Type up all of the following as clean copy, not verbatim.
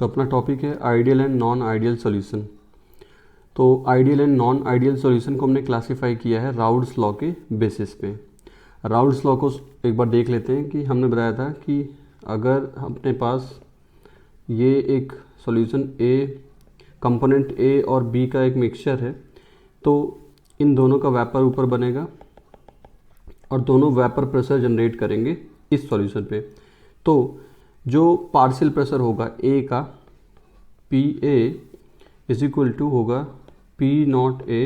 तो अपना टॉपिक है ideal and non ideal solution. तो ideal and non ideal solution को हमने क्लासिफाई किया है राउल्स लॉ के बेसिस पे। राउल्स लॉ को एक बार देख लेते हैं कि हमने बताया था कि अगर अपने पास ये एक सॉल्यूशन ए, कंपोनेंट ए और बी का एक मिक्सचर है, तो इन दोनों का वेपर ऊपर बनेगा और दोनों वेपर प्रेशर जनरेट करेंगे इस सॉल्यूशन पे। तो जो पार्शियल प्रेशर होगा ए का, P A is equal to होगा P not A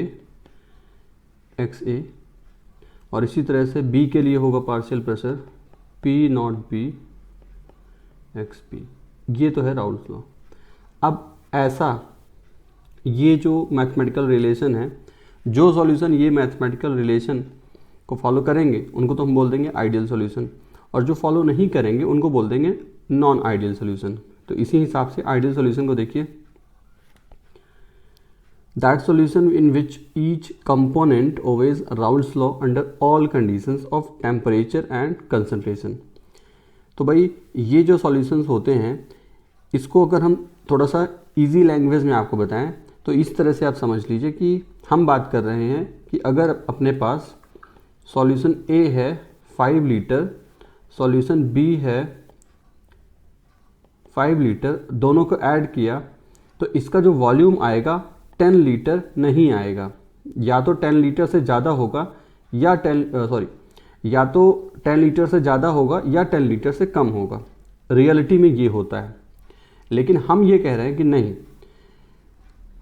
X A, और इसी तरह से बी के लिए होगा partial pressure P not B X P. ये तो है राउल्स लॉ। अब ऐसा ये जो मैथमेटिकल रिलेशन है, जो सॉल्यूशन ये मैथमेटिकल रिलेशन को फॉलो करेंगे उनको तो हम बोल देंगे आइडियल सॉल्यूशन, और जो फॉलो नहीं करेंगे उनको बोल देंगे नॉन आइडियल सॉल्यूशन। तो इसी हिसाब से आइडियल सॉल्यूशन को देखिए, that solution in which each component obeys Raoult's law under all conditions of temperature and concentration. तो भाई ये जो सॉल्यूशंस होते हैं, इसको अगर हम थोड़ा सा इजी लैंग्वेज में आपको बताएं तो इस तरह से आप समझ लीजिए कि हम बात कर रहे हैं कि अगर अपने पास सॉल्यूशन ए है 5 लीटर, सॉल्यूशन बी है 5 लीटर, दोनों को ऐड किया तो इसका जो वॉल्यूम आएगा 10 लीटर नहीं आएगा, या तो 10 लीटर से ज़्यादा होगा या या तो 10 लीटर से ज़्यादा होगा या 10 लीटर से कम होगा। रियलिटी में ये होता है, लेकिन हम ये कह रहे हैं कि नहीं,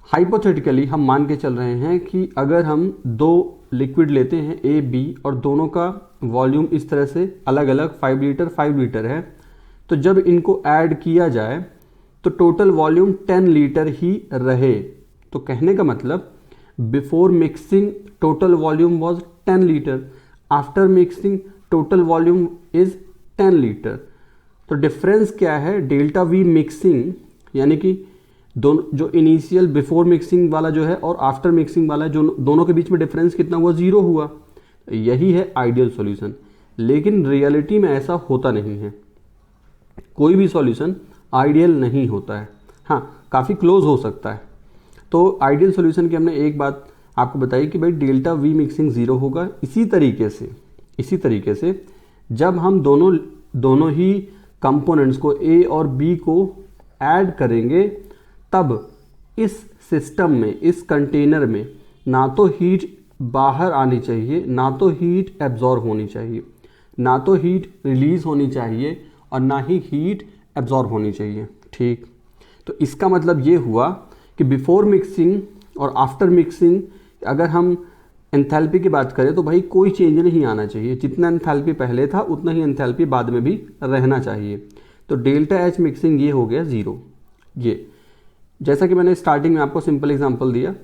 हाइपोथेटिकली हम मान के चल रहे हैं कि अगर हम दो लिक्विड लेते हैं ए बी और दोनों का वॉल्यूम इस तरह से अलग अलग 5 लीटर है, तो जब इनको ऐड किया जाए तो टोटल वॉल्यूम 10 लीटर ही रहे। तो कहने का मतलब before mixing total volume was 10 litre, after mixing total volume is 10 litre. तो डिफरेंस क्या है, डेल्टा वी मिक्सिंग, यानी कि दोनों जो इनिशियल बिफोर मिक्सिंग वाला जो है और आफ्टर मिक्सिंग वाला, जो दोनों के बीच में डिफरेंस कितना हुआ, 0 हुआ। यही है आइडियल सॉल्यूशन। लेकिन रियलिटी में ऐसा होता नहीं है, कोई भी सॉल्यूशन आइडियल नहीं होता है। हाँ, काफ़ी क्लोज हो सकता है। तो आइडियल सॉल्यूशन की हमने एक बात आपको बताई कि भाई डेल्टा वी मिक्सिंग 0 होगा। इसी तरीके से जब हम दोनों ही कंपोनेंट्स को ए और बी को ऐड करेंगे, तब इस सिस्टम में, इस कंटेनर में ना तो हीट बाहर आनी चाहिए, ना तो हीट एब्जॉर्ब होनी चाहिए, ना तो हीट रिलीज होनी चाहिए और ना ही हीट एब्जॉर्ब होनी चाहिए। ठीक, तो इसका मतलब ये हुआ कि बिफोर मिक्सिंग और आफ्टर मिक्सिंग अगर हम एंथैल्पी की बात करें तो भाई कोई चेंज नहीं आना चाहिए। जितना एंथैल्पी पहले था उतना ही एंथैल्पी बाद में भी रहना चाहिए। तो डेल्टा एच मिक्सिंग ये हो गया 0। ये जैसा कि मैंने स्टार्टिंग में आपको सिंपल एग्जांपल दिया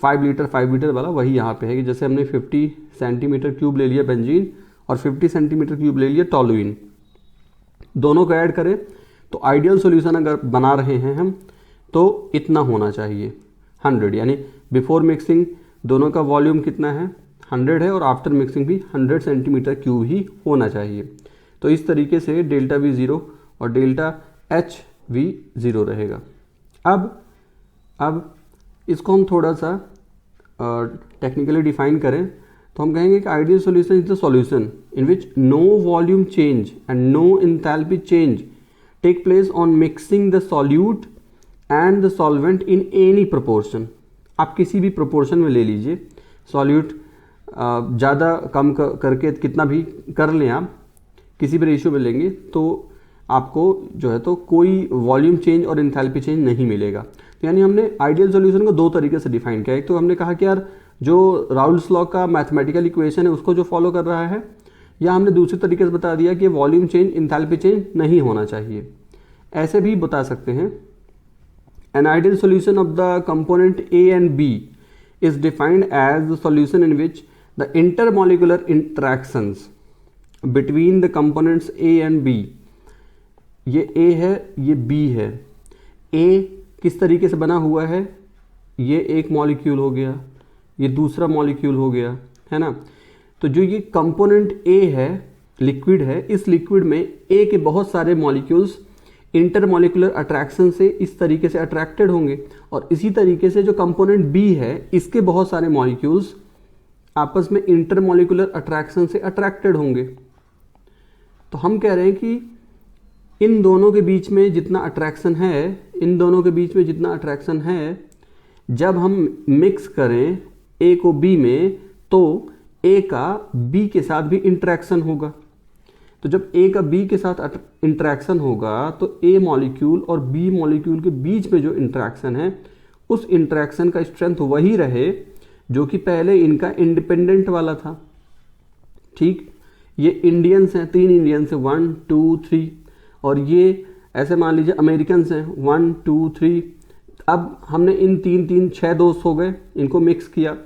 5 लीटर वाला, वही यहाँ पे है कि जैसे हमने 50 सेंटीमीटर क्यूब ले लिया बेंजीन और 50 सेंटीमीटर क्यूब ले लिया टॉलुइन, दोनों को ऐड करें तो आइडियल सॉल्यूशन अगर बना रहे हैं हम तो इतना होना चाहिए 100, यानी बिफोर मिक्सिंग दोनों का वॉल्यूम कितना है 100 है और आफ्टर मिक्सिंग भी 100 सेंटीमीटर क्यूब ही होना चाहिए। तो इस तरीके से डेल्टा वी 0 और डेल्टा एच वी 0 रहेगा। अब इसको हम थोड़ा सा टेक्निकली डिफाइन करें तो हम कहेंगे कि ideal solution is the solution in which no volume change and no enthalpy change take place on mixing the solute and the solvent in any proportion. आप किसी भी प्रोपोर्शन में ले लीजिए, सॉल्यूट ज़्यादा कम करके कितना भी कर लें, आप किसी भी रेशियो में लेंगे तो आपको जो है तो कोई वॉल्यूम चेंज और एंथैल्पी चेंज नहीं मिलेगा। तो यानी हमने आइडियल सॉल्यूशन को 2 तरीके से डिफाइन किया। एक तो हमने कहा कि यार जो राउल्स लॉ का मैथमेटिकल इक्वेशन है उसको जो फॉलो कर रहा है, या हमने दूसरे तरीके से बता दिया कि वॉल्यूम चेंज एंथैल्पी चेंज नहीं होना चाहिए। ऐसे भी बता सकते हैं, an ideal solution of the component A and B is defined as the solution in which the intermolecular interactions between the components A and B, ये A है, ये B है। A किस तरीके से बना हुआ है, ये एक मॉलिक्यूल हो गया, ये दूसरा मॉलिक्यूल हो गया, है ना। तो जो ये कंपोनेंट A है, लिक्विड है, इस लिक्विड में A के बहुत सारे मॉलिक्यूल्स इंटरमॉलिकुलर अट्रैक्शन से इस तरीके से अट्रैक्टेड होंगे, और इसी तरीके से जो कंपोनेंट बी है इसके बहुत सारे मॉलिक्यूल्स आपस में इंटरमॉलिकुलर अट्रैक्शन से अट्रैक्टेड होंगे। तो हम कह रहे हैं कि इन दोनों के बीच में जितना अट्रैक्शन है, जब हम मिक्स करें ए को बी में तो ए का बी के साथ भी इंटरेक्शन होगा। तो जब ए का बी के साथ इंटरेक्शन होगा तो ए मॉलिक्यूल और बी मॉलिक्यूल के बीच में जो इंटरेक्शन है उस इंटरेक्शन का स्ट्रेंथ वही रहे जो कि पहले इनका इंडिपेंडेंट वाला था। ठीक, ये इंडियंस हैं, 3 इंडियंस हैं, 1 2 3, और ये ऐसे मान लीजिए अमेरिकन्स हैं 1 2 3। अब हमने इन 3 6 दोस्त हो गए, इनको मिक्स किया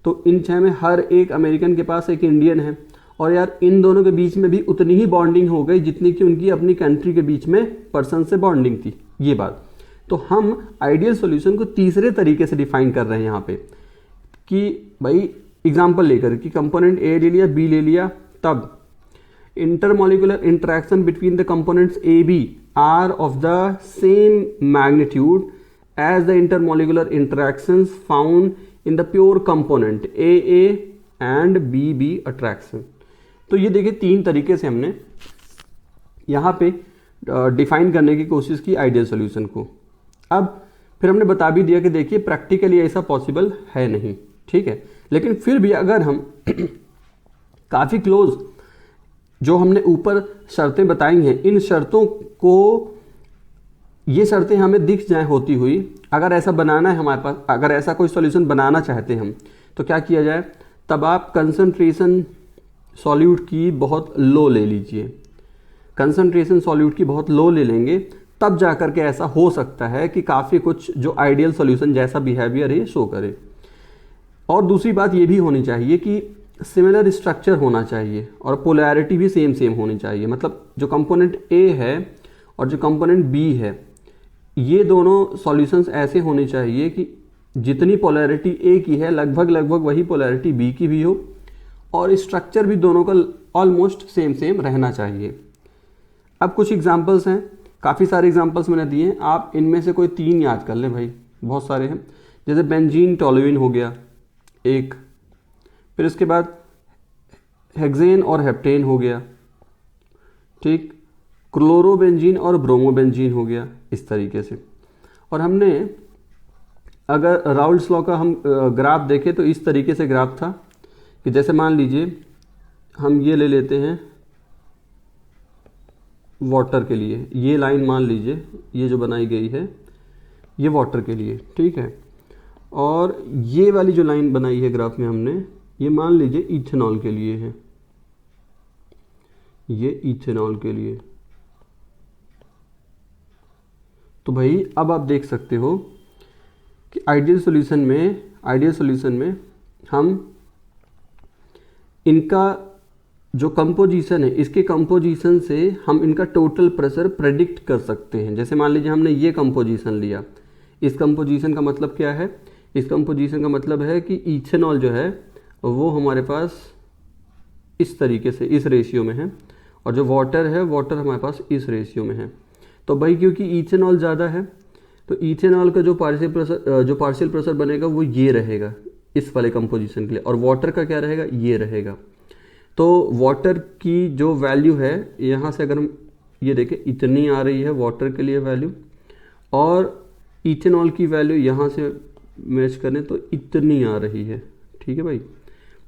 तो इन 6 में हर एक अमेरिकन के पास एक इंडियन है, और यार इन दोनों के बीच में भी उतनी ही बॉन्डिंग हो गई जितनी कि उनकी अपनी कंट्री के बीच में पर्सन से बॉन्डिंग थी, ये बात। तो हम आइडियल सॉल्यूशन को तीसरे तरीके से डिफाइन कर रहे हैं यहाँ पे कि भाई एग्जांपल लेकर कि कंपोनेंट ए ले लिया, बी ले लिया, तब intermolecular interaction between the components AB are of the same magnitude as the intermolecular interactions found in the pure component AA and BB attraction। तो ये देखिए 3 तरीके से हमने यहाँ पे डिफाइन करने की कोशिश की आइडियल सॉल्यूशन को। अब फिर हमने बता भी दिया कि देखिए प्रैक्टिकली ऐसा पॉसिबल है नहीं, ठीक है, लेकिन फिर भी अगर हम काफ़ी क्लोज जो हमने ऊपर शर्तें बताई हैं, इन शर्तों को, ये शर्तें हमें दिख जाए होती हुई, अगर ऐसा बनाना है हमारे पास, अगर ऐसा कोई सॉल्यूशन बनाना चाहते हैं हम, तो क्या किया जाए, तब आप कंसंट्रेशन सॉल्यूट की बहुत लो ले लीजिए। कंसंट्रेशन सॉल्यूट की बहुत लो ले लेंगे तब जा कर के ऐसा हो सकता है कि काफ़ी कुछ जो आइडियल सॉल्यूशन जैसा बिहेवियर है शो करे। और दूसरी बात ये भी होनी चाहिए कि सिमिलर स्ट्रक्चर होना चाहिए और पोलैरिटी भी सेम होनी चाहिए। मतलब जो कंपोनेंट ए है और जो कंपोनेंट बी है, ये दोनों सॉल्यूशंस ऐसे होने चाहिए कि जितनी पोलैरिटी ए की है लगभग वही पोलैरिटी बी की भी हो, और स्ट्रक्चर भी दोनों का ऑलमोस्ट सेम रहना चाहिए। अब कुछ एग्जांपल्स हैं, काफ़ी सारे एग्जांपल्स मैंने दिए हैं, आप इनमें से कोई 3 याद कर लें भाई, बहुत सारे हैं। जैसे बेंजीन टोलुइन हो गया एक, फिर इसके बाद हेक्सेन और हेप्टेन हो गया, ठीक, क्लोरोबेंजीन और ब्रोमोबेंजीन हो गया, इस तरीके से। और हमने अगर राउल्ट्स लॉ का हम ग्राफ देखें तो इस तरीके से ग्राफ था कि जैसे मान लीजिए हम ये ले लेते हैं वाटर के लिए, ये लाइन मान लीजिए ये जो बनाई गई है ये वाटर के लिए, ठीक है, और ये वाली जो लाइन बनाई है ग्राफ में हमने, ये मान लीजिए इथेनॉल के लिए है, ये इथेनॉल के लिए। तो भाई अब आप देख सकते हो कि आइडियल सॉल्यूशन में हम इनका जो कंपोजिशन है, इसके कंपोजिशन से हम इनका टोटल प्रेशर प्रेडिक्ट कर सकते हैं। जैसे मान लीजिए हमने ये कंपोजिशन लिया, इस कंपोजिशन का मतलब क्या है, इस कंपोजिशन का मतलब है कि इथेनॉल जो है वो हमारे पास इस तरीके से इस रेशियो में है, और जो वाटर है वाटर हमारे पास इस रेशियो में है। तो भाई क्योंकि इथेनॉल ज़्यादा है तो इथेनॉल का जो पार्शियल प्रेशर बनेगा वो ये रहेगा इस वाले कंपोजिशन के लिए, और वाटर का क्या रहेगा, ये रहेगा। तो वाटर की जो वैल्यू है यहाँ से अगर हम ये देखें इतनी आ रही है वाटर के लिए वैल्यू, और इथेनॉल की वैल्यू यहाँ से मैच करें तो इतनी आ रही है, ठीक है भाई।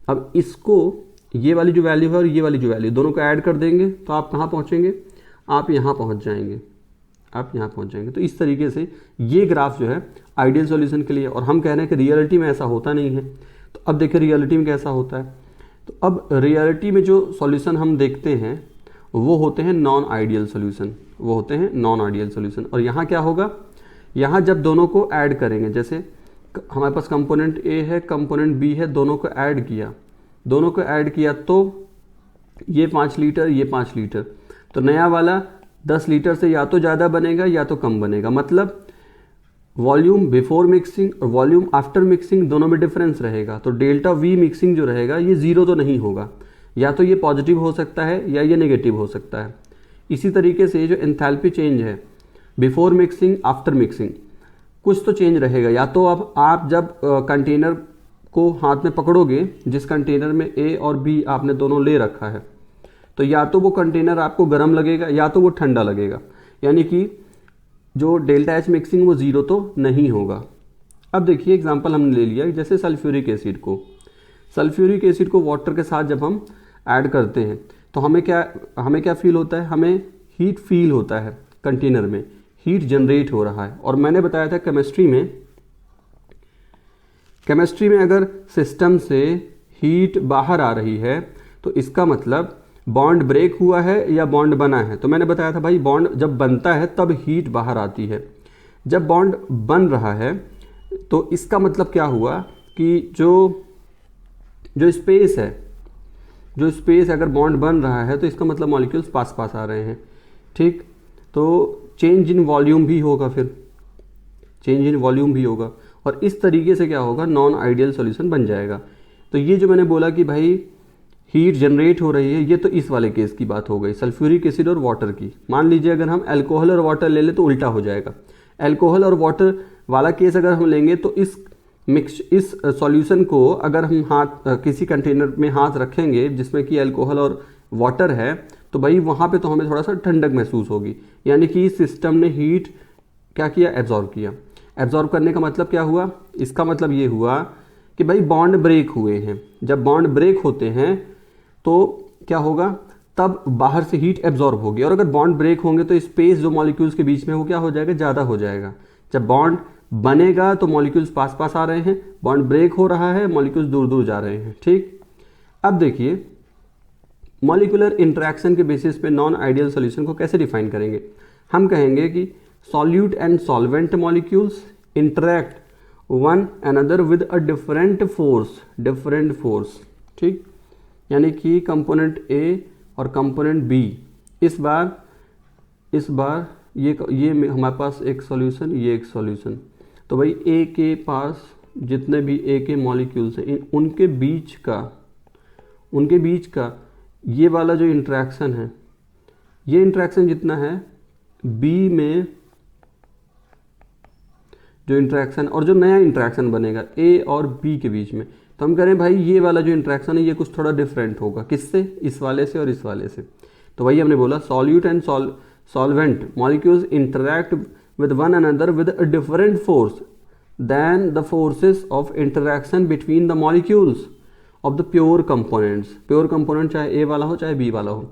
अब इसको ये वाली जो वैल्यू है और ये वाली जो वैल्यू दोनों को ऐड कर देंगे तो आप कहाँ पहुँचेंगे, आप यहाँ पहुँच जाएंगे, आप यहाँ पहुँच जाएंगे। तो इस तरीके से ये ग्राफ जो है आइडियल सॉल्यूशन के लिए, और हम कह रहे हैं कि रियलिटी में ऐसा होता नहीं है। तो अब देखिए रियलिटी में कैसा होता है, तो अब रियलिटी में जो सॉल्यूशन हम देखते हैं वो होते हैं नॉन आइडियल सॉल्यूशन, और यहाँ क्या होगा, यहाँ जब दोनों को ऐड करेंगे, जैसे हमारे पास कंपोनेंट ए है कंपोनेंट बी है, दोनों को ऐड किया तो ये 5 लीटर ये 5 लीटर, तो नया वाला 10 लीटर से या तो ज़्यादा बनेगा या तो कम बनेगा। मतलब वॉल्यूम बिफोर मिक्सिंग और वॉल्यूम आफ्टर मिक्सिंग दोनों में डिफरेंस रहेगा। तो डेल्टा वी मिक्सिंग जो रहेगा ये 0 तो नहीं होगा, या तो ये पॉजिटिव हो सकता है या ये नेगेटिव हो सकता है। इसी तरीके से जो एंथैल्पी चेंज है बिफोर मिक्सिंग, आफ्टर मिक्सिंग कुछ तो चेंज रहेगा। या तो अब आप जब कंटेनर को हाथ में पकड़ोगे, जिस कंटेनर में ए और बी आपने दोनों ले रखा है, तो या तो वो कंटेनर आपको गर्म लगेगा या तो वो ठंडा लगेगा, यानी कि जो डेल्टा एच मिक्सिंग वो ज़ीरो तो नहीं होगा। अब देखिए एग्जांपल हमने ले लिया, जैसे सल्फ्यूरिक एसिड को वाटर के साथ जब हम ऐड करते हैं तो हमें क्या फील होता है, हमें हीट फील होता है, कंटेनर में हीट जनरेट हो रहा है। और मैंने बताया था केमिस्ट्री में अगर सिस्टम से हीट बाहर आ रही है तो इसका मतलब बॉन्ड ब्रेक हुआ है या बॉन्ड बना है। तो मैंने बताया था भाई बॉन्ड जब बनता है तब हीट बाहर आती है, जब बॉन्ड बन रहा है तो इसका मतलब क्या हुआ कि जो स्पेस अगर बॉन्ड बन रहा है तो इसका मतलब मॉलिक्यूल्स पास आ रहे हैं, ठीक। तो चेंज इन वॉल्यूम भी होगा, और इस तरीके से क्या होगा, नॉन आइडियल सॉल्यूशन बन जाएगा। तो ये जो मैंने बोला कि भाई हीट जनरेट हो रही है, ये तो इस वाले केस की बात हो गई, सल्फ्यूरिक एसिड और वाटर की। मान लीजिए अगर हम अल्कोहल और वाटर ले लें तो उल्टा हो जाएगा। अल्कोहल और वाटर वाला केस अगर हम लेंगे तो इस सॉल्यूशन को अगर हम किसी कंटेनर में हाथ रखेंगे जिसमें कि अल्कोहल और वाटर है, तो भाई वहाँ पे तो हमें थोड़ा सा ठंडक महसूस होगी, यानी कि सिस्टम ने हीट क्या किया, एब्जॉर्ब किया। एब्जॉर्ब करने का मतलब क्या हुआ, इसका मतलब ये हुआ कि भाई बॉन्ड ब्रेक हुए हैं। जब बॉन्ड ब्रेक होते हैं तो क्या होगा, तब बाहर से हीट एब्जॉर्ब होगी, और अगर बॉन्ड ब्रेक होंगे तो स्पेस जो मॉलिक्यूल्स के बीच में वो क्या हो जाएगा, ज़्यादा हो जाएगा। जब बॉन्ड बनेगा तो मॉलिक्यूल्स पास आ रहे हैं, बॉन्ड ब्रेक हो रहा है, मॉलिक्यूल्स दूर जा रहे हैं, ठीक। अब देखिए मॉलिक्यूलर इंटरेक्शन के बेसिस पे नॉन आइडियल सॉल्यूशन को कैसे डिफाइन करेंगे। हम कहेंगे कि solute and solvent molecules interact one another with a different force, ठीक। यानी कि कंपोनेंट ए और कंपोनेंट बी, इस बार ये हमारे पास एक सॉल्यूशन, ये एक सॉल्यूशन। तो भाई ए के पास जितने भी ए के मॉलिक्यूल्स हैं उनके बीच का ये वाला जो इंटरेक्शन है, ये इंटरेक्शन जितना है बी में जो इंटरेक्शन और जो नया इंटरेक्शन बनेगा ए और बी के बीच में, तो हम कह रहे हैं भाई ये वाला जो इंटरेक्शन है ये कुछ थोड़ा डिफरेंट होगा। किससे, इस वाले से और इस वाले से। तो वही हमने बोला solute and solvent molecules interact with one another with a different force than the forces of interaction between the molecules of the pure components। pure component चाहे A वाला हो चाहे B वाला हो,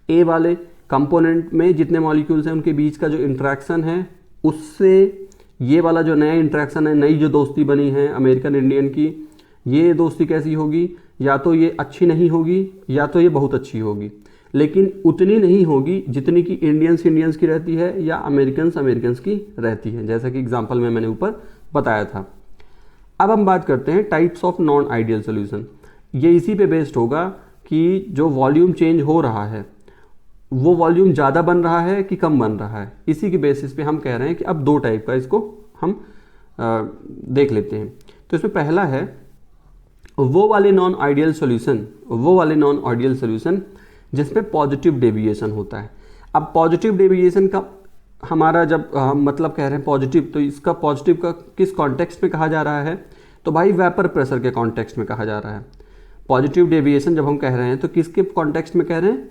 A वाले कंपोनेंट में जितने मॉलिक्यूल्स हैं उनके बीच का जो इंटरेक्शन है उससे ये वाला जो नया इंटरेक्शन है, नई जो दोस्ती बनी है अमेरिकन इंडियन की, ये दोस्ती कैसी होगी, या तो ये अच्छी नहीं होगी या तो ये बहुत अच्छी होगी, लेकिन उतनी नहीं होगी जितनी कि इंडियंस की रहती है या अमेरिकन्स की रहती है, जैसा कि एग्जांपल में मैंने ऊपर बताया था। अब हम बात करते हैं types of non ideal solution. ये इसी पे बेस्ड होगा कि जो वॉल्यूम चेंज हो रहा है वो वॉल्यूम ज़्यादा बन रहा है कि कम बन रहा है, इसी की बेसिस पे हम कह रहे हैं कि अब दो टाइप का इसको हम देख लेते हैं। तो इसमें पहला है वो वाले नॉन आइडियल सॉल्यूशन जिसमें पॉजिटिव डेविएशन होता है। अब पॉजिटिव डेविएशन का हमारा जब हम मतलब कह रहे हैं पॉजिटिव, तो इसका पॉजिटिव का किस कॉन्टेक्स्ट में कहा जा रहा है, तो भाई वेपर प्रेशर के कॉन्टेक्स्ट में कहा जा रहा है। पॉजिटिव डेविएशन जब हम कह रहे हैं तो किसके कॉन्टेक्स्ट में कह रहे हैं,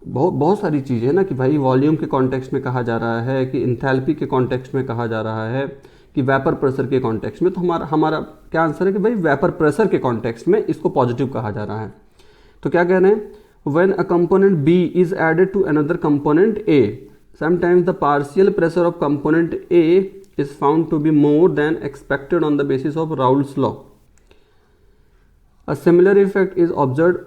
बहुत सारी चीज़ें है ना, कि भाई वॉल्यूम के कॉन्टेक्स्ट में कहा जा रहा है, कि इंथैल्पी के कॉन्टेक्स्ट में कहा जा रहा है, कि वेपर प्रेशर के कॉन्टेक्स्ट में। तो हमारा क्या आंसर है कि भाई वेपर प्रेशर के कॉन्टेक्स्ट में इसको पॉजिटिव कहा जा रहा है। तो क्या कह रहे हैं, when a component B is added to another component A, sometimes the partial pressure of component A is found to be more than expected on the basis of Raoult's law. A similar effect is observed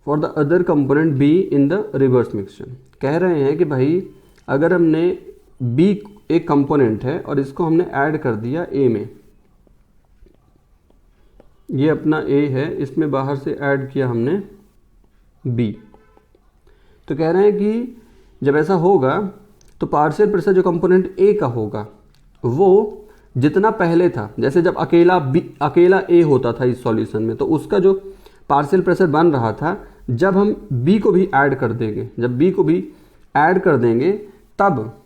for the other component B in the reverse mixture। कह रहे हैं कि भाई अगर हमने B एक component है और इसको हमने ऐड कर दिया A में, ये अपना A है, इसमें बाहर से ऐड किया हमने B, तो कह रहे हैं कि जब ऐसा होगा तो पार्शियल प्रेशर जो कंपोनेंट A का होगा वो जितना पहले था, जैसे जब अकेला A होता था इस सॉल्यूशन में, तो उसका जो पार्शियल प्रेशर बन रहा था, जब हम B को भी ऐड कर देंगे, तब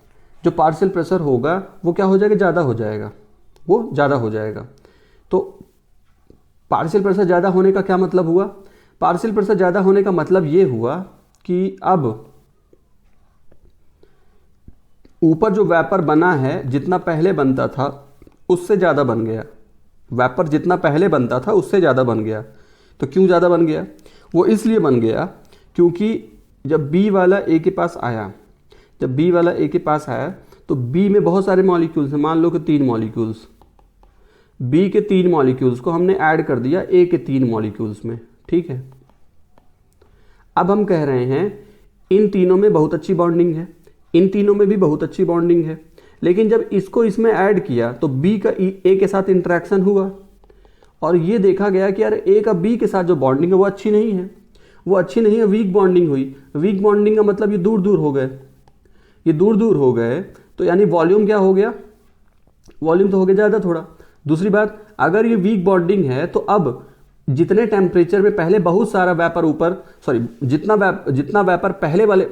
जो पार्शियल प्रेशर होगा वो क्या हो जाएगा, ज़्यादा हो जाएगा, वो ज़्यादा हो जाएगा। तो पार्शियल प्रेशर ज़्यादा होने का क्या मतलब हुआ, पार्शियल प्रेशर ज़्यादा होने का मतलब ये हुआ कि अब ऊपर जो वेपर बना है जितना पहले बनता था उससे ज़्यादा बन गया, वेपर जितना पहले बनता था उससे ज़्यादा बन गया। तो क्यों ज़्यादा बन गया, वो इसलिए बन गया क्योंकि जब बी वाला ए के पास आया, जब बी वाला ए के पास आया तो बी में बहुत सारे मॉलिक्यूल्स हैं, मान लो कि 3 मॉलिक्यूल्स, बी के 3 मॉलिक्यूल्स को हमने ऐड कर दिया ए के 3 मॉलिक्यूल्स में, ठीक है। अब हम कह रहे हैं इन तीनों में बहुत अच्छी बॉन्डिंग है, इन तीनों में भी बहुत अच्छी बॉन्डिंग है, लेकिन जब इसको इसमें ऐड किया तो बी का ए के साथ इंटरेक्शन हुआ और ये देखा गया कि यार ए का बी के साथ जो बॉन्डिंग है वो अच्छी नहीं है, वो अच्छी नहीं है, वीक बॉन्डिंग हुई। वीक बॉन्डिंग का मतलब ये दूर दूर हो गए, ये दूर दूर हो गए, तो यानी वॉल्यूम क्या हो गया, वॉल्यूम तो हो गया ज़्यादा थोड़ा। दूसरी बात, अगर ये वीक बॉन्डिंग है तो अब जितने टेम्परेचर में पहले बहुत सारा वेपर ऊपर, सॉरी जितना वेपर पहले वाले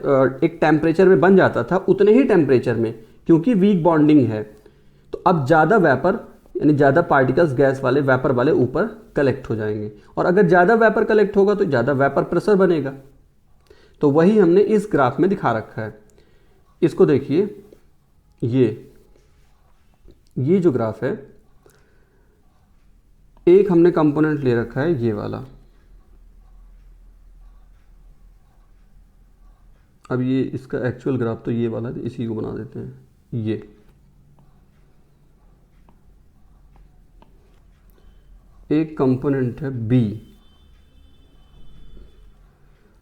एक टेम्परेचर में बन जाता था उतने ही टेम्परेचर में, क्योंकि वीक बॉन्डिंग है तो अब ज़्यादा वेपर यानी ज़्यादा पार्टिकल्स गैस वाले वेपर वाले ऊपर कलेक्ट हो जाएंगे, और अगर ज़्यादा वेपर कलेक्ट होगा तो ज़्यादा वेपर प्रेशर बनेगा। तो वही हमने इस ग्राफ में दिखा रखा है। इसको देखिए, ये जो ग्राफ है, एक हमने कंपोनेंट ले रखा है ये वाला। अब ये इसका एक्चुअल ग्राफ तो ये वाला है, इसी को बना देते हैं। ये एक कंपोनेंट है बी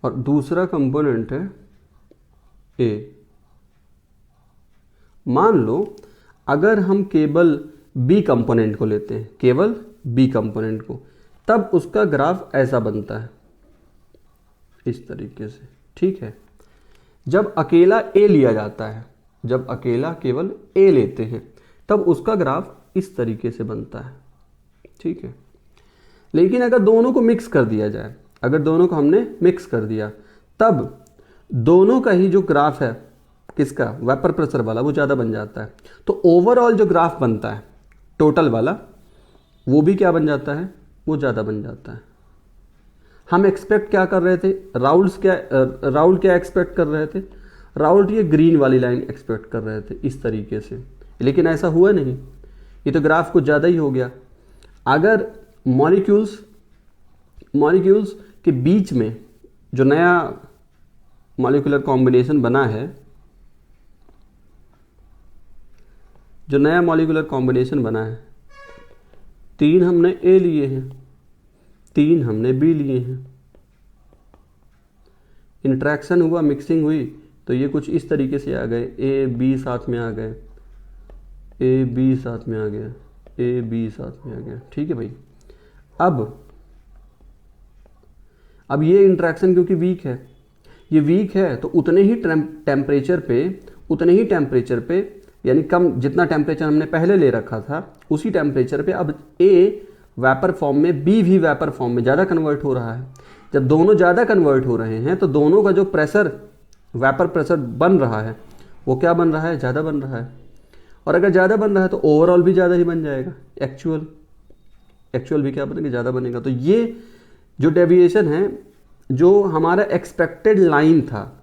और दूसरा कंपोनेंट है ए। मान लो अगर हम केवल बी कंपोनेंट को लेते हैं, केवल बी कंपोनेंट को, तब उसका ग्राफ ऐसा बनता है, इस तरीके से, ठीक है। जब अकेला ए लिया जाता है, जब अकेला केवल ए लेते हैं तब उसका ग्राफ इस तरीके से बनता है, ठीक है। लेकिन अगर दोनों को मिक्स कर दिया जाए, अगर दोनों को हमने मिक्स कर दिया, तब दोनों का ही जो ग्राफ है, किसका, वेपर प्रेशर वाला, वो ज़्यादा बन जाता है। तो ओवरऑल जो ग्राफ बनता है टोटल वाला, वो भी क्या बन जाता है, वो ज़्यादा बन जाता है। हम एक्सपेक्ट क्या कर रहे थे, राउल क्या एक्सपेक्ट कर रहे थे, राउल ये ग्रीन वाली लाइन एक्सपेक्ट कर रहे थे इस तरीके से, लेकिन ऐसा हुआ नहीं, ये तो ग्राफ कुछ ज़्यादा ही हो गया। अगर मॉलिक्यूल्स के बीच में जो नया मॉलिक्यूलर कॉम्बिनेशन बना है, जो नया मॉलिक्यूलर कॉम्बिनेशन बना है, 3 हमने ए लिए हैं, 3 हमने बी लिए हैं, इंट्रैक्शन हुआ, मिक्सिंग हुई, तो ये कुछ इस तरीके से आ गए, ए बी साथ में आ गए, ए बी साथ में आ गया, ए बी साथ में आ गया, ठीक है भाई। अब ये इंट्रैक्शन क्योंकि वीक है, ये वीक है तो उतने ही टेम्परेचर पे यानी कम, जितना टेम्परेचर हमने पहले ले रखा था उसी टेम्परेचर पे अब ए वेपर फॉर्म में, बी भी वेपर फॉर्म में ज़्यादा कन्वर्ट हो रहा है। जब दोनों ज़्यादा कन्वर्ट हो रहे हैं तो दोनों का जो प्रेशर, वेपर प्रेशर बन रहा है, वो क्या बन रहा है, ज़्यादा बन रहा है। और अगर ज़्यादा बन रहा है तो ओवरऑल भी ज़्यादा ही बन जाएगा, एक्चुअल भी क्या बनेगा, ज़्यादा बनेगा। तो ये जो डेविएशन है, जो हमारा एक्सपेक्टेड लाइन था,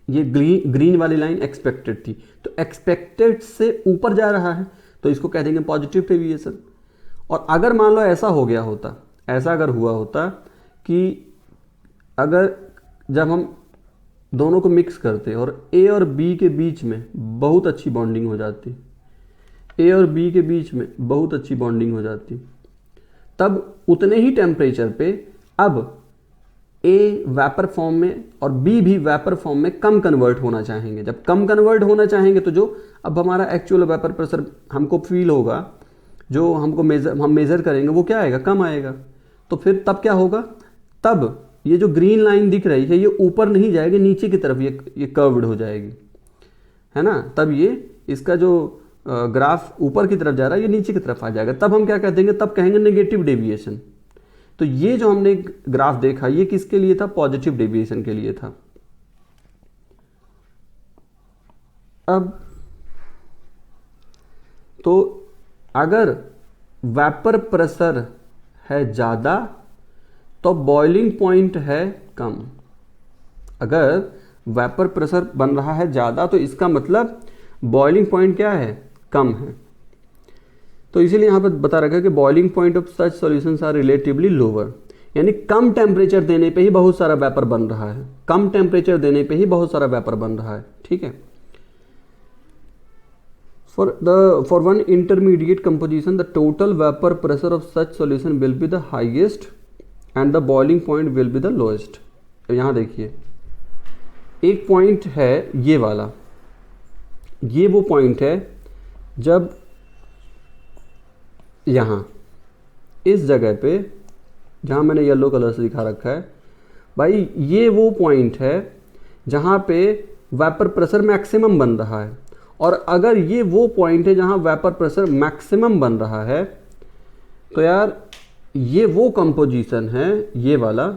ये ग्रीन वाली लाइन एक्सपेक्टेड थी, तो एक्सपेक्टेड से ऊपर जा रहा है तो इसको कह देंगे पॉजिटिव डेविएशन। और अगर मान लो ऐसा हो गया होता, ऐसा अगर हुआ होता कि अगर जब हम दोनों को मिक्स करते और ए और बी के बीच में बहुत अच्छी बॉन्डिंग हो जाती, ए और बी के बीच में बहुत अच्छी बॉन्डिंग हो जाती, तब उतने ही टेम्परेचर पे अब ए वेपर फॉर्म में और बी भी वेपर फॉर्म में कम कन्वर्ट होना चाहेंगे। जब कम कन्वर्ट होना चाहेंगे तो जो अब हमारा एक्चुअल वेपर प्रेशर हमको फील होगा, जो हमको हम मेज़र करेंगे, वो क्या आएगा, कम आएगा। तो फिर तब क्या होगा, तब ये जो ग्रीन लाइन दिख रही है ये ऊपर नहीं जाएगी, नीचे की तरफ ये कर्व्ड हो जाएगी, है ना। तब ये इसका जो ग्राफ ऊपर की तरफ जा रहा है ये नीचे की तरफ आ जाएगा। तब हम क्या कह देंगे, तब कहेंगे नेगेटिव डेविएशन। तो ये जो हमने ग्राफ देखा ये किसके लिए था, पॉजिटिव डेविएशन के लिए था। अब तो अगर वेपर प्रेशर है ज़्यादा तो बॉइलिंग पॉइंट है कम। अगर वेपर प्रेशर बन रहा है ज़्यादा तो इसका मतलब बॉइलिंग पॉइंट क्या है, कम है। तो इसीलिए यहाँ पर बता रखा है कि boiling point of such solutions are relatively lower, यानी कम टेम्परेचर देने पे ही बहुत सारा वेपर बन रहा है, कम टेम्परेचर देने पे ही बहुत सारा वेपर बन रहा है। ठीक है। For one intermediate composition, the total vapor pressure of such solution will be the highest and the boiling point will be the lowest। यहाँ देखिए एक पॉइंट है ये वाला, ये वो पॉइंट है जब यहाँ इस जगह पे जहाँ मैंने येलो कलर से दिखा रखा है भाई, ये वो पॉइंट है जहाँ पे वेपर प्रेशर मैक्सिमम बन रहा है। और अगर ये वो पॉइंट है जहाँ वेपर प्रेशर मैक्सिमम बन रहा है तो यार ये वो कंपोजिशन है, ये वाला,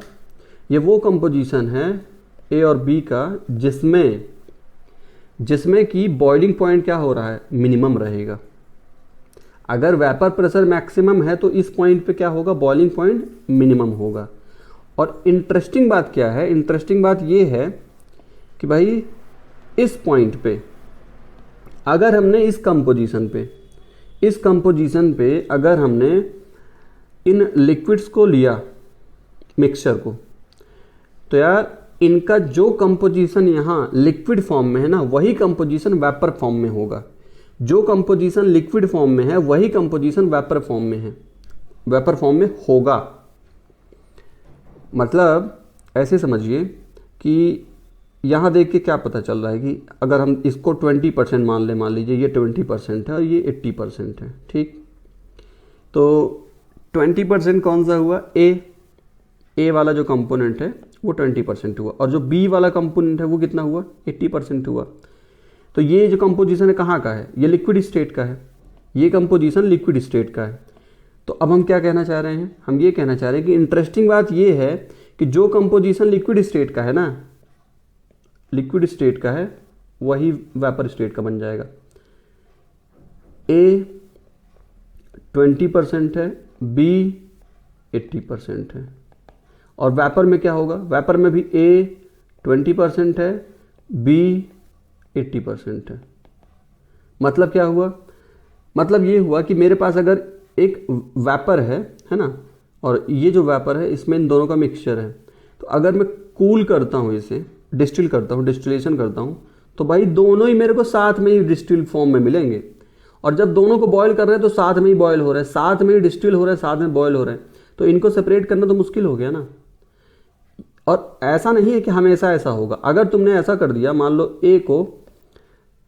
ये वो कंपोजिशन है ए और बी का जिसमें कि बॉइलिंग पॉइंट क्या हो रहा है, मिनिमम रहेगा। अगर वेपर प्रेशर मैक्सिमम है तो इस पॉइंट पे क्या होगा, बॉइलिंग पॉइंट मिनिमम होगा। और इंटरेस्टिंग बात क्या है, इंटरेस्टिंग बात ये है कि भाई इस पॉइंट पे अगर हमने इस कंपोजिशन पे अगर हमने इन लिक्विड्स को लिया, मिक्सचर को, तो यार इनका जो कंपोजिशन यहाँ लिक्विड फॉर्म में है ना, वही कंपोजिशन वेपर फॉर्म में होगा। जो कंपोजिशन लिक्विड फॉर्म में है वही कंपोजिशन वेपर फॉर्म में है, वेपर फॉर्म में होगा। मतलब ऐसे समझिए कि यहाँ देख के क्या पता चल रहा है कि अगर हम इसको 20% मान लीजिए ये 20% है और ये 80% है। ठीक, तो 20% कौन सा हुआ, ए वाला जो कंपोनेंट है वो 20% हुआ, और जो बी वाला कंपोनेंट है वो कितना हुआ, 80% हुआ। तो ये जो कंपोजिशन है कहाँ का है, ये लिक्विड स्टेट का है, ये कंपोजिशन लिक्विड स्टेट का है। तो अब हम क्या कहना चाह रहे हैं, हम ये कहना चाह रहे हैं कि इंटरेस्टिंग बात ये है कि जो कंपोजिशन लिक्विड स्टेट का है ना, लिक्विड स्टेट का है, वही वेपर स्टेट का बन जाएगा। ए 20% है, बी 80% है। और वेपर में क्या होगा, वेपर में भी ए 20% है, बी 80% है। मतलब क्या हुआ, मतलब ये हुआ कि मेरे पास अगर एक वेपर है ना, और ये जो वेपर है इसमें इन दोनों का मिक्सचर है, तो अगर मैं कूल करता हूँ, इसे डिस्टिल करता हूँ, डिस्टिलेशन करता हूँ, तो भाई दोनों ही मेरे को साथ में ही डिस्टिल फॉर्म में मिलेंगे। और जब दोनों को बॉयल कर रहे हैं तो साथ में ही बॉयल हो रहा है, साथ में ही डिस्टिल हो रहा है, साथ में बॉयल हो रहा है, तो इनको सेपरेट करना तो मुश्किल हो गया ना। और ऐसा नहीं है कि हमेशा ऐसा होगा। अगर तुमने ऐसा कर दिया, मान लो ए को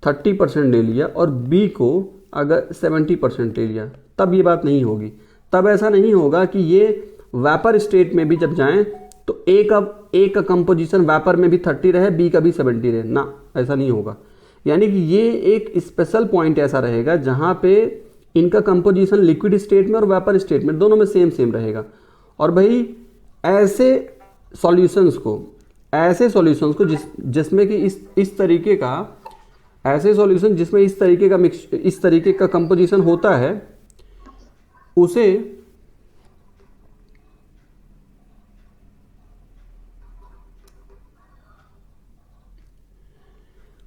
30% ले लिया और बी को अगर 70% ले लिया, तब ये बात नहीं होगी। तब ऐसा नहीं होगा कि ये वेपर स्टेट में भी जब जाएं तो ए का कंपोजिशन वेपर में भी 30 रहे, बी का भी 70 रहे ना, ऐसा नहीं होगा। यानी कि ये एक स्पेशल पॉइंट ऐसा रहेगा जहाँ पे इनका कंपोजिशन लिक्विड स्टेट में और वेपर स्टेट में दोनों में सेम रहेगा। और भाई ऐसे सॉल्यूशंस को जिसमें कि इस तरीके का, ऐसे सॉल्यूशन जिसमें इस तरीके का कंपोजिशन होता है,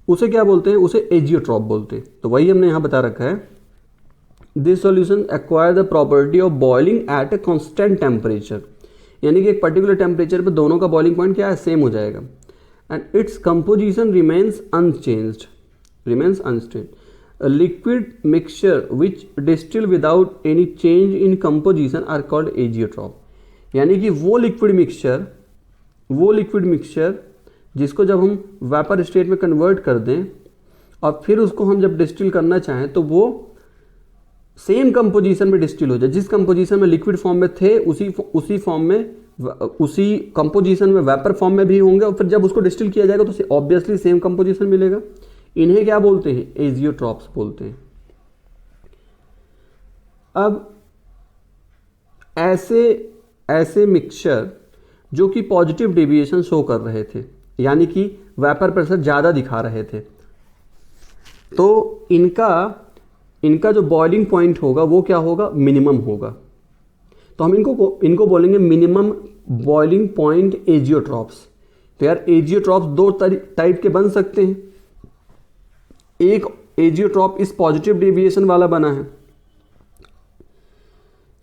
उसे क्या बोलते हैं, उसे एजियोट्रॉप बोलते हैं। तो वही हमने यहां बता रखा है, this solution acquire the property of boiling at a constant temperature, यानी कि एक पर्टिकुलर टेम्परेचर पे दोनों का बॉइलिंग पॉइंट क्या है, सेम हो जाएगा। And its composition remains unchanged. A liquid mixture which distill without any change in composition are called azeotrope। यानी कि वो लिक्विड मिक्सचर जिसको जब हम वेपर स्टेट में कन्वर्ट कर दें और फिर उसको हम जब डिस्टिल करना चाहें तो वो सेम कंपोजिशन में डिस्टिल हो जाए। जिस कंपोजिशन में लिक्विड फॉर्म में थे उसी कंपोजिशन में वेपर फॉर्म में भी होंगे, और फिर जब उसको डिस्टिल किया जाएगा तो ऑब्वियसली सेम कंपोजिशन मिलेगा। इन्हें क्या बोलते हैं, एजियोट्रॉप्स बोलते हैं। अब ऐसे मिक्सचर जो कि पॉजिटिव डेविएशन शो कर रहे थे, यानी कि वेपर प्रेशर ज़्यादा दिखा रहे थे, तो इनका इनका जो बॉइलिंग पॉइंट होगा वो क्या होगा, मिनिमम होगा। तो हम इनको बोलेंगे मिनिमम बॉइलिंग पॉइंट एजियोट्रॉप्स। तो यार एजियोट्रॉप्स दो टाइप के बन सकते हैं। एक एजियोट्रॉप इस पॉजिटिव डेविएशन वाला बना है,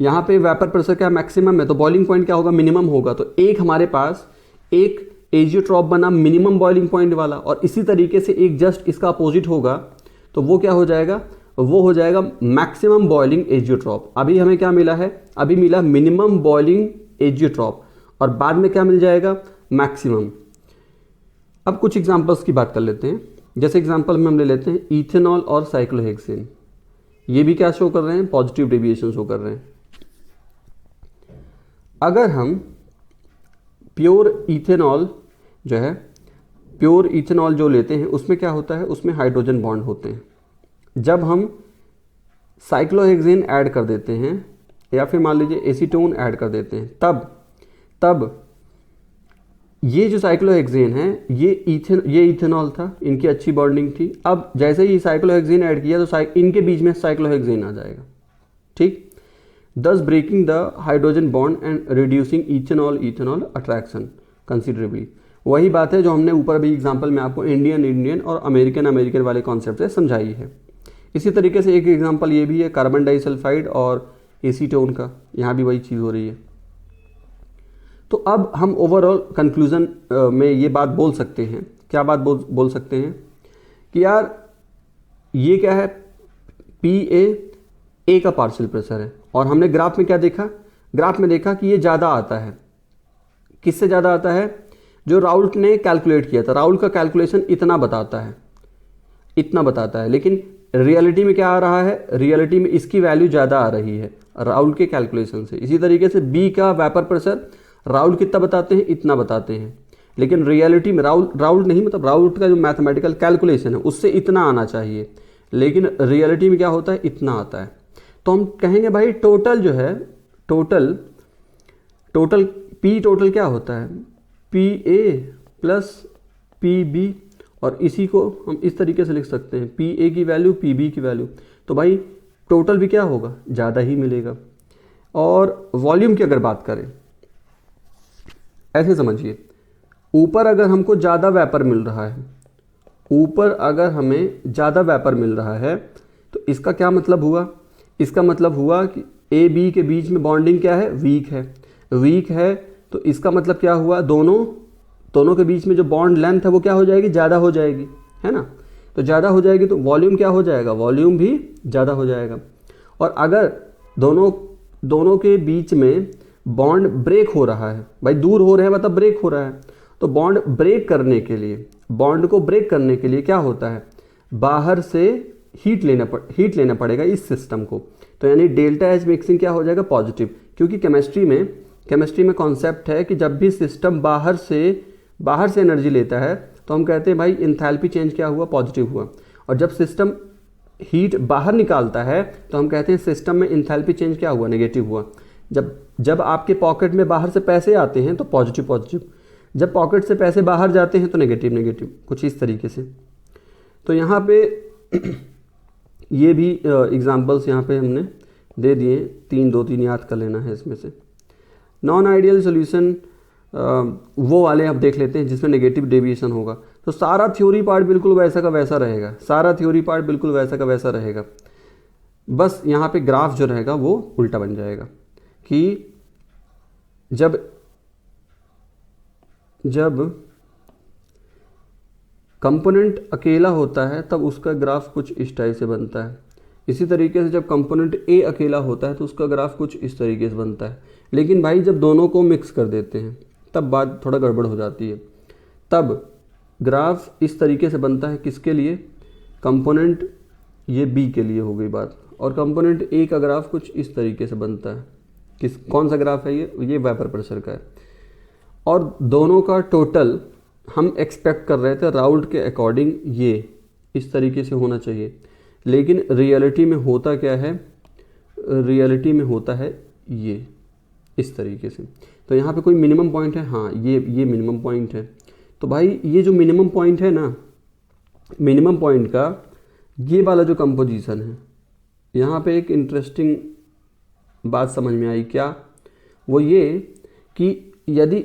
यहाँ पे वेपर प्रेशर क्या मैक्सिमम है, तो बॉइलिंग पॉइंट क्या होगा, मिनिमम होगा। तो एक हमारे पास एक एजियोट्रॉप बना मिनिमम बॉइलिंग पॉइंट वाला, और इसी तरीके से एक जस्ट इसका अपोजिट होगा, तो वो क्या हो जाएगा, वो हो जाएगा मैक्सिमम बॉइलिंग एजियोट्रॉप। अभी हमें क्या मिला है, अभी मिला मिनिमम बॉइलिंग एजियोट्रॉप, और बाद में क्या मिल जाएगा, मैक्सिमम। अब कुछ एग्जांपल्स की बात कर लेते हैं। जैसे एग्जांपल में हम ले लेते हैं इथेनॉल और साइक्लोहेक्सेन। ये भी क्या शो कर रहे हैं, पॉजिटिव डेविएशन शो कर रहे हैं। अगर हम प्योर इथेनॉल जो है, प्योर इथेनॉल जो लेते हैं उसमें क्या होता है, उसमें हाइड्रोजन बॉन्ड होते हैं। जब हम साइक्लोहेक्सेन ऐड कर देते हैं या फिर मान लीजिए एसीटोन ऐड कर देते हैं, तब ये जो साइक्लोहेक्सेन है ये इथेनॉल था, इनकी अच्छी बॉन्डिंग थी। अब जैसे ही साइक्लोहेक्सेन ऐड किया तो इनके बीच में साइक्लोहेक्सेन आ जाएगा, ठीक, thus breaking the hydrogen bond and reducing ethanol attraction considerably। वही बात है जो हमने ऊपर भी एग्जांपल में आपको इंडियन और अमेरिकन वाले कॉन्सेप्ट से समझाई है। इसी तरीके से एक एग्जांपल ये भी है कार्बन डाइसल्फाइड और एसीटोन का, यहाँ भी वही चीज़ हो रही है। तो अब हम ओवरऑल कंक्लूजन में ये बात बोल सकते हैं, क्या बात बोल सकते हैं कि यार ये क्या है, PA का पार्शियल प्रेशर है, और हमने ग्राफ में क्या देखा, ग्राफ में देखा कि ये ज़्यादा आता है। किससे ज़्यादा आता है, जो राउल्ट ने कैलकुलेट किया था, राउल्ट का कैलकुलेशन इतना बताता है, लेकिन रियलिटी में क्या आ रहा है, रियलिटी में इसकी वैल्यू ज़्यादा आ रही है राउल्ट के कैलकुलेशन से। इसी तरीके से बी का वेपर प्रेशर राउल्ट कितना बताते हैं, इतना बताते हैं, लेकिन रियलिटी में राउल्ट नहीं, मतलब राउल्ट का जो मैथमेटिकल कैलकुलेशन है उससे इतना आना चाहिए, लेकिन रियलिटी में क्या होता है, इतना आता है। तो हम कहेंगे भाई टोटल जो है, टोटल पी टोटल क्या होता है, PA प्लस PB, और इसी को हम इस तरीके से लिख सकते हैं PA की वैल्यू PB की वैल्यू। तो भाई टोटल भी क्या होगा, ज़्यादा ही मिलेगा। और वॉल्यूम की अगर बात करें, ऐसे समझिए, ऊपर अगर हमको ज़्यादा वेपर मिल रहा है, ऊपर अगर हमें ज़्यादा वेपर मिल रहा है, तो इसका क्या मतलब हुआ, इसका मतलब हुआ कि AB के बीच में बॉन्डिंग क्या है, वीक है। तो इसका मतलब क्या हुआ, दोनों के बीच में जो बॉन्ड लेंथ है वो क्या हो जाएगी, ज़्यादा हो जाएगी, है ना। तो ज़्यादा हो जाएगी तो वॉल्यूम क्या हो जाएगा, वॉल्यूम भी ज़्यादा हो जाएगा। और अगर दोनों के बीच में बॉन्ड ब्रेक हो रहा है, भाई दूर हो रहे हैं मतलब ब्रेक हो रहा है, तो बॉन्ड को ब्रेक करने के लिए क्या होता है, बाहर से हीट लेना पड़ेगा इस सिस्टम को। तो यानी डेल्टा H मिक्सिंग क्या हो जाएगा, पॉजिटिव, क्योंकि केमिस्ट्री में कॉन्सेप्ट है कि जब भी सिस्टम बाहर से एनर्जी लेता है तो हम कहते हैं भाई इंथैल्पी चेंज क्या हुआ, पॉजिटिव हुआ। और जब सिस्टम हीट बाहर निकालता है तो हम कहते हैं सिस्टम में इंथैल्पी चेंज क्या हुआ, नेगेटिव हुआ। जब आपके पॉकेट में बाहर से पैसे आते हैं तो पॉजिटिव, जब पॉकेट से पैसे बाहर जाते हैं तो नेगेटिव, कुछ इस तरीके से। तो यहाँ पे ये भी एग्जांपल्स यहाँ पे हमने दे दिए, 2-3 याद कर लेना है इसमें से। नॉन आइडियल सोल्यूशन वो वाले आप देख लेते हैं जिसमें नेगेटिव डेविएशन होगा। तो सारा थ्योरी पार्ट बिल्कुल वैसा का वैसा रहेगा, बस यहाँ पे ग्राफ जो रहेगा वो उल्टा बन जाएगा कि जब कंपोनेंट अकेला होता है तब उसका ग्राफ कुछ इस टाइप से बनता है। इसी तरीके से जब कंपोनेंट A अकेला होता है तो उसका ग्राफ कुछ इस तरीके से बनता है। लेकिन भाई जब दोनों को मिक्स कर देते हैं तब बात थोड़ा गड़बड़ हो जाती है। तब ग्राफ इस तरीके से बनता है, किसके लिए, कंपोनेंट ये B के लिए हो गई बात, और कंपोनेंट A का ग्राफ कुछ इस तरीके से बनता है। कौन सा ग्राफ है ये वेपर प्रेशर का है। और दोनों का टोटल हम एक्सपेक्ट कर रहे थे राउल्ट के अकॉर्डिंग ये इस तरीके से होना चाहिए, लेकिन रियलिटी में होता क्या है, रियलिटी में होता है ये इस तरीके से। तो यहाँ पे कोई मिनिमम पॉइंट है, हाँ ये मिनिमम पॉइंट है। तो भाई ये जो मिनिमम पॉइंट है ना, मिनिमम पॉइंट का ये वाला जो कंपोजिशन है, यहाँ पे एक इंटरेस्टिंग बात समझ में आई क्या, वो ये कि यदि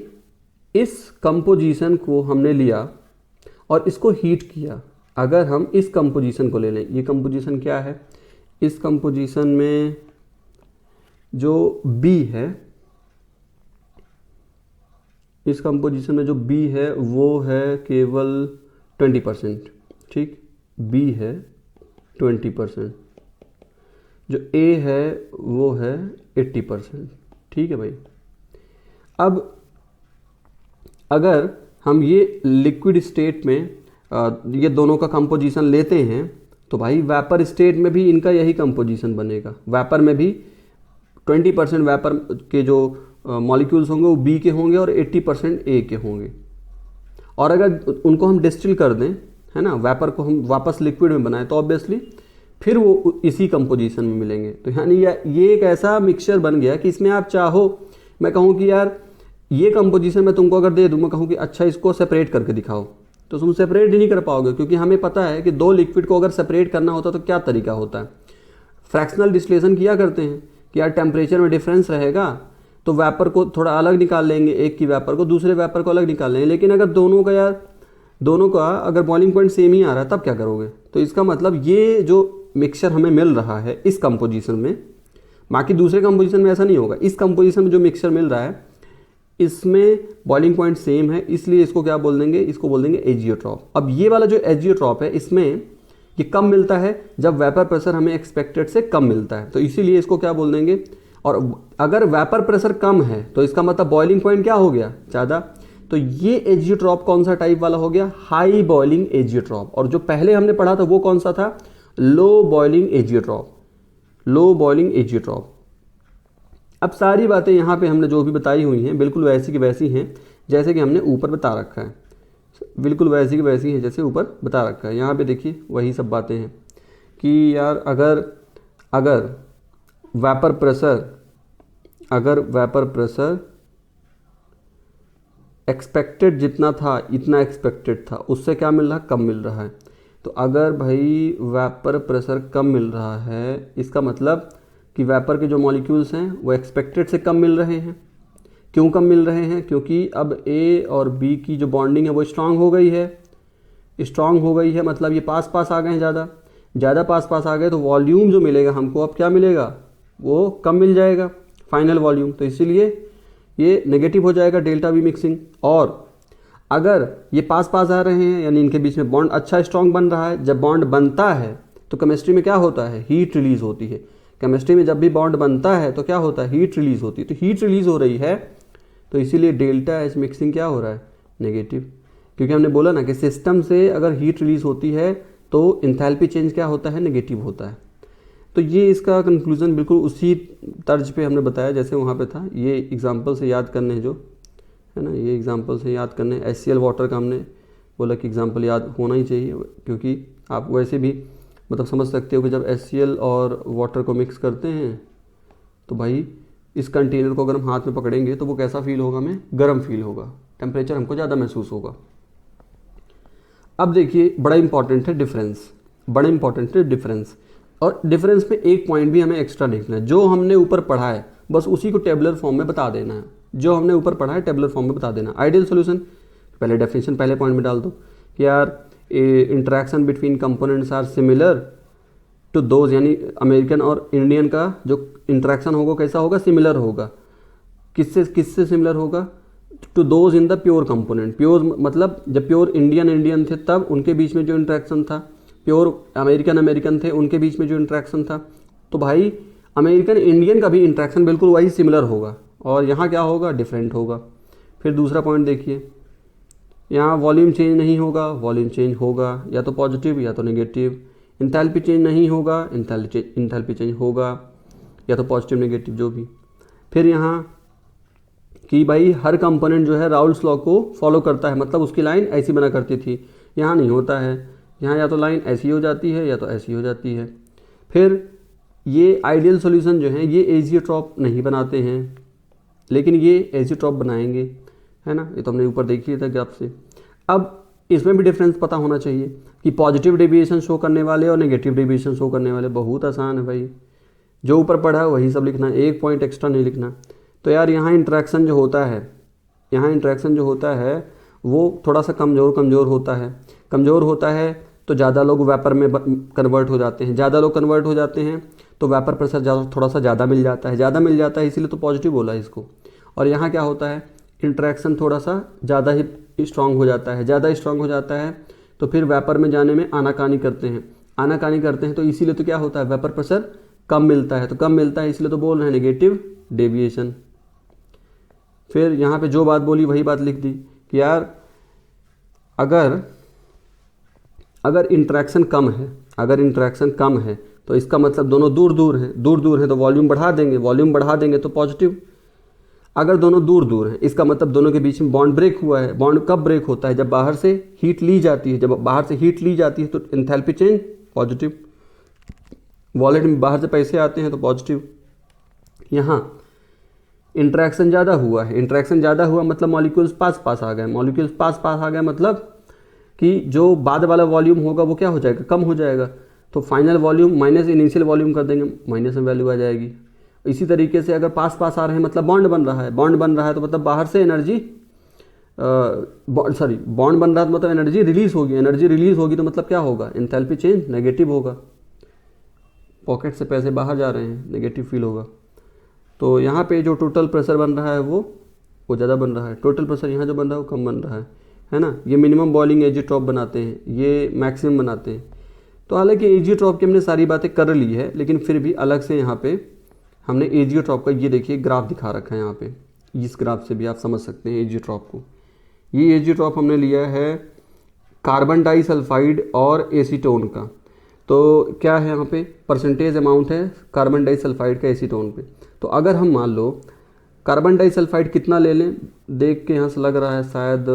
इस कंपोजिशन को हमने लिया और इसको हीट किया, अगर हम इस कंपोजिशन को ले लें, ये कंपोजिशन क्या है, इस कंपोजिशन में जो B है, इस कंपोजिशन में जो B है वो है केवल 20%, ठीक, B है 20%, जो A है वो है 80%, ठीक है भाई। अब अगर हम ये लिक्विड स्टेट में ये दोनों का कंपोजिशन लेते हैं तो भाई वेपर स्टेट में भी इनका यही कंपोजिशन बनेगा। वेपर में भी 20% वेपर के जो मॉलिक्यूल्स होंगे वो B के होंगे और 80% A के होंगे। और अगर उनको हम डिस्टिल कर दें, है ना, वेपर को हम वापस लिक्विड में बनाएं तो ऑब्वियसली फिर वो इसी कंपोजिशन में मिलेंगे। तो यानी ये एक ऐसा मिक्सचर बन गया कि इसमें आप चाहो, मैं कहूँ कि यार ये कंपोजिशन मैं तुमको अगर दे दूँ, मैं कहूँ कि अच्छा इसको सेपरेट करके दिखाओ, तो तुम सेपरेट ही नहीं कर पाओगे, क्योंकि हमें पता है कि दो लिक्विड को अगर सेपरेट करना होता तो क्या तरीका होता है, फ्रैक्शनल डिस्टिलेशन किया करते हैं कि यार टेम्परेचर में डिफरेंस रहेगा तो वेपर को थोड़ा अलग निकाल लेंगे, एक की वेपर को दूसरे वेपर को अलग निकाल लेंगे। लेकिन अगर दोनों का अगर बॉइलिंग पॉइंट सेम ही आ रहा है तब क्या करोगे। तो इसका मतलब ये जो मिक्सचर हमें मिल रहा है इस कंपोजिशन में, बाकी दूसरे कंपोजिशन में ऐसा नहीं होगा, इस कंपोजिशन में जो मिक्सचर मिल रहा है इसमें बॉइलिंग पॉइंट सेम है, इसलिए इसको क्या बोल देंगे, इसको बोल देंगे एजियोट्रॉप। अब ये वाला जो एजियोट्रॉप है इसमें ये कम मिलता है जब वेपर प्रेशर हमें एक्सपेक्टेड से कम मिलता है, तो इसीलिए इसको क्या बोल देंगे। और अगर वेपर प्रेशर कम है तो इसका मतलब बॉइलिंग पॉइंट क्या हो गया, ज़्यादा। तो ये एजियोट्रॉप कौन सा टाइप वाला हो गया, हाई बॉइलिंग एजियोट्रॉप। और जो पहले हमने पढ़ा था वो कौन सा था, low boiling azeotrope, low boiling azeotrope. अब सारी बातें यहाँ पे हमने जो भी बताई हुई हैं बिल्कुल वैसी की वैसी हैं जैसे कि हमने ऊपर बता रखा है, बिल्कुल वैसी की वैसी हैं जैसे ऊपर बता रखा है। यहाँ पे देखिए वही सब बातें हैं कि यार अगर वेपर प्रेशर एक्सपेक्टेड जितना था इतना एक्सपेक्टेड था, उससे क्या मिल रहा, कम मिल रहा है। तो अगर भाई वेपर प्रेशर कम मिल रहा है, इसका मतलब कि वेपर के जो मॉलिक्यूल्स हैं वो एक्सपेक्टेड से कम मिल रहे हैं। क्यों कम मिल रहे हैं, क्योंकि अब A और B की जो बॉन्डिंग है वो स्ट्रांग हो गई है, मतलब ये पास पास आ गए हैं, ज़्यादा पास आ गए, तो वॉल्यूम जो मिलेगा हमको अब क्या मिलेगा, वो कम मिल जाएगा फाइनल वॉल्यूम। तो इसीलिए ये नेगेटिव हो जाएगा डेल्टा V मिक्सिंग। और अगर ये पास आ रहे हैं यानी इनके बीच में बॉन्ड अच्छा स्ट्रांग बन रहा है, जब बॉन्ड बनता है तो केमिस्ट्री में क्या होता है, हीट रिलीज होती है। केमिस्ट्री में जब भी बॉन्ड बनता है तो क्या होता है, हीट रिलीज होती है। तो हीट रिलीज हो रही है तो इसीलिए डेल्टा H मिक्सिंग क्या हो रहा है, नेगेटिव। क्योंकि हमने बोला ना कि सिस्टम से अगर हीट रिलीज होती है तो इंथैल्पी चेंज क्या होता है, नेगेटिव होता है। तो ये इसका कंक्लूजन बिल्कुल उसी तर्ज पे हमने बताया जैसे वहाँ पे था। ये एग्जांपल से याद करने जो है ना, ये एग्जांपल से याद करने। HCl वाटर का हमने बोला कि एग्जांपल याद होना ही चाहिए, क्योंकि आप वैसे भी मतलब समझ सकते हो कि जब HCl और वाटर को मिक्स करते हैं तो भाई इस कंटेनर को अगर हम हाथ में पकड़ेंगे तो वो कैसा फील होगा, हमें गर्म फील होगा, टेम्परेचर हमको ज़्यादा महसूस होगा। अब देखिए बड़ा इंपॉर्टेंट है डिफरेंस, और डिफरेंस में एक पॉइंट भी हमें एक्स्ट्रा देखना है। जो हमने ऊपर पढ़ा है बस उसी को टेबुलर फॉर्म में बता देना है, जो हमने ऊपर पढ़ा है टेबुलर फॉर्म में बता देना। आइडियल सॉल्यूशन पहले डेफिनेशन पहले पॉइंट में डाल दो कि यार interaction between components are similar to those, यानी अमेरिकन और इंडियन का जो इंटरेक्शन होगा कैसा होगा, सिमिलर होगा। किससे सिमिलर होगा, to those in the pure component. Pure मतलब जब प्योर इंडियन थे तब उनके बीच में जो इंटरेक्शन था, प्योर अमेरिकन थे उनके बीच में जो इंटरेक्शन था, तो भाई अमेरिकन इंडियन का भी इंटरेक्शन बिल्कुल वही सिमिलर होगा, और यहाँ क्या होगा, डिफरेंट होगा। फिर दूसरा पॉइंट देखिए, यहाँ वॉल्यूम चेंज नहीं होगा, वॉल्यूम चेंज होगा या तो पॉजिटिव या तो नेगेटिव। इंथैल्पी चेंज नहीं होगा, इंथैल्पी चेंज होगा या तो पॉजिटिव नेगेटिव जो भी। फिर यहाँ कि भाई हर कंपोनेंट जो है राउल्स लॉ को फॉलो करता है, मतलब उसकी लाइन ऐसी बना करती थी, यहाँ नहीं होता है, यहाँ या तो लाइन ऐसी हो जाती है या तो ऐसी हो जाती है। फिर ये आइडियल सॉल्यूशन जो है ये एजियोट्रॉप नहीं बनाते हैं, लेकिन ये एजियोट्रॉप बनाएंगे, है ना, ये तो हमने ऊपर देख लिया था ग्राफ से। अब इसमें भी डिफरेंस पता होना चाहिए कि पॉजिटिव डेविएशन शो करने वाले और नेगेटिव डेविएशन शो करने वाले। बहुत आसान है भाई, जो ऊपर पढ़ा है वही सब लिखना है, एक पॉइंट एक्स्ट्रा नहीं लिखना। तो यार यहाँ इंट्रैक्शन जो होता है, यहाँ इंट्रैक्शन जो होता है वो थोड़ा सा कमज़ोर होता है। कमज़ोर होता है तो ज़्यादा लोग वेपर में कन्वर्ट हो जाते हैं, ज़्यादा लोग कन्वर्ट हो जाते हैं तो वेपर प्रेशर थोड़ा सा ज़्यादा मिल जाता है, इसीलिए तो पॉजिटिव बोला है इसको। और यहाँ क्या होता है, इंट्रैक्शन थोड़ा सा ज़्यादा ही स्ट्रांग हो जाता है, तो फिर वेपर में जाने में आनाकानी करते हैं, तो इसीलिए तो क्या होता है, वेपर प्रेशर कम मिलता है, इसलिए तो बोल रहे हैं नेगेटिव डेविएशन। फिर यहाँ पे जो बात बोली वही बात लिख दी कि यार अगर इंट्रैक्शन कम है तो इसका मतलब दोनों दूर हैं तो वॉल्यूम बढ़ा देंगे तो पॉजिटिव। अगर दोनों दूर हैं इसका मतलब दोनों के बीच में बॉन्ड ब्रेक हुआ है। बॉन्ड कब ब्रेक होता है, जब बाहर से हीट ली जाती है, तो एंथैल्पी चेंज पॉजिटिव। वॉलेट में बाहर से पैसे आते हैं तो पॉजिटिव। यहाँ इंट्रैक्शन ज़्यादा हुआ मतलब मॉलिक्यूल्स पास आ गए, मतलब कि जो बाद वाला वॉल्यूम होगा वो क्या हो जाएगा, कम हो जाएगा। तो final volume minus initial volume कर देंगे, माइनस में वैल्यू आ जाएगी। इसी तरीके से अगर पास आ रहे हैं मतलब बॉन्ड बन रहा है तो मतलब बाहर से एनर्जी बॉन्ड बन रहा है तो मतलब एनर्जी रिलीज होगी तो मतलब क्या होगा, एंथैल्पी चेंज नेगेटिव होगा। पॉकेट से पैसे बाहर जा रहे हैं, नेगेटिव फील होगा। तो यहाँ पे जो टोटल प्रेशर बन रहा है वो ज़्यादा बन रहा है, टोटल प्रेशर यहाँ जो बन रहा है वो कम बन रहा है ना। ये मिनिमम बॉइलिंग एजियोट्रॉप बनाते हैं, ये मैक्सिमम बनाते हैं। तो हालांकि एजियोट्रॉप की हमने सारी बातें कर ली है, लेकिन फिर भी अलग से यहाँ पे हमने एजियोट्रॉप का ये देखिए ग्राफ दिखा रखा है यहाँ पे। इस ग्राफ से भी आप समझ सकते हैं एजियोट्रॉप को। ये एजियोट्रॉप हमने लिया है कार्बन डाइसल्फाइड और एसीटोन का। तो क्या है यहाँ पे परसेंटेज अमाउंट है कार्बन डाइसल्फाइड का एसीटोन पे। तो अगर हम मान लो कार्बन डाइसल्फाइड कितना ले लें, देख के यहाँ से लग रहा है शायद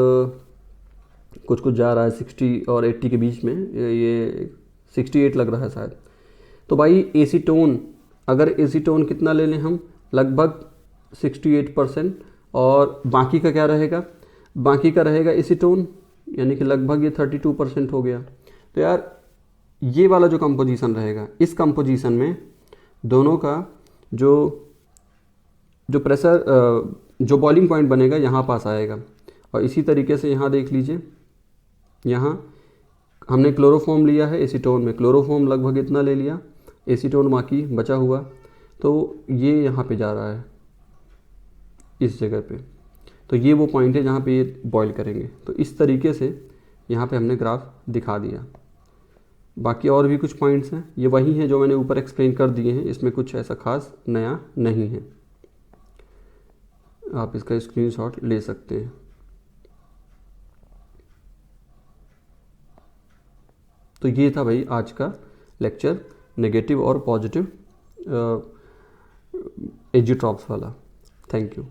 कुछ जा रहा है 60 और 80 के बीच में, ये 68 लग रहा है शायद। तो भाई एसीटोन कितना ले लें हम, लगभग 68%। और बाकी का क्या रहेगा, बाकी का रहेगा एसीटोन, यानी कि लगभग ये 32% हो गया। तो यार ये वाला जो कंपोजिशन रहेगा, इस कंपोजिशन में दोनों का जो प्रेशर जो बॉइलिंग पॉइंट बनेगा यहाँ पास आएगा। और इसी तरीके से यहाँ देख लीजिए, यहाँ हमने क्लोरोफॉर्म लिया है एसीटोन में, क्लोरोफॉर्म लगभग इतना ले लिया, एसीटोन बाकी बचा हुआ, तो ये यहाँ पे जा रहा है इस जगह पे। तो ये वो पॉइंट है जहाँ पे ये बॉयल करेंगे। तो इस तरीके से यहाँ पे हमने ग्राफ दिखा दिया। बाकी और भी कुछ पॉइंट्स हैं, ये वही हैं जो मैंने ऊपर एक्सप्लेन कर दिए हैं, इसमें कुछ ऐसा खास नया नहीं है। आप इसका स्क्रीनशॉट ले सकते हैं। तो ये था भाई आज का लेक्चर, नेगेटिव और पॉजिटिव एजियोट्रॉप्स वाला। Thank you.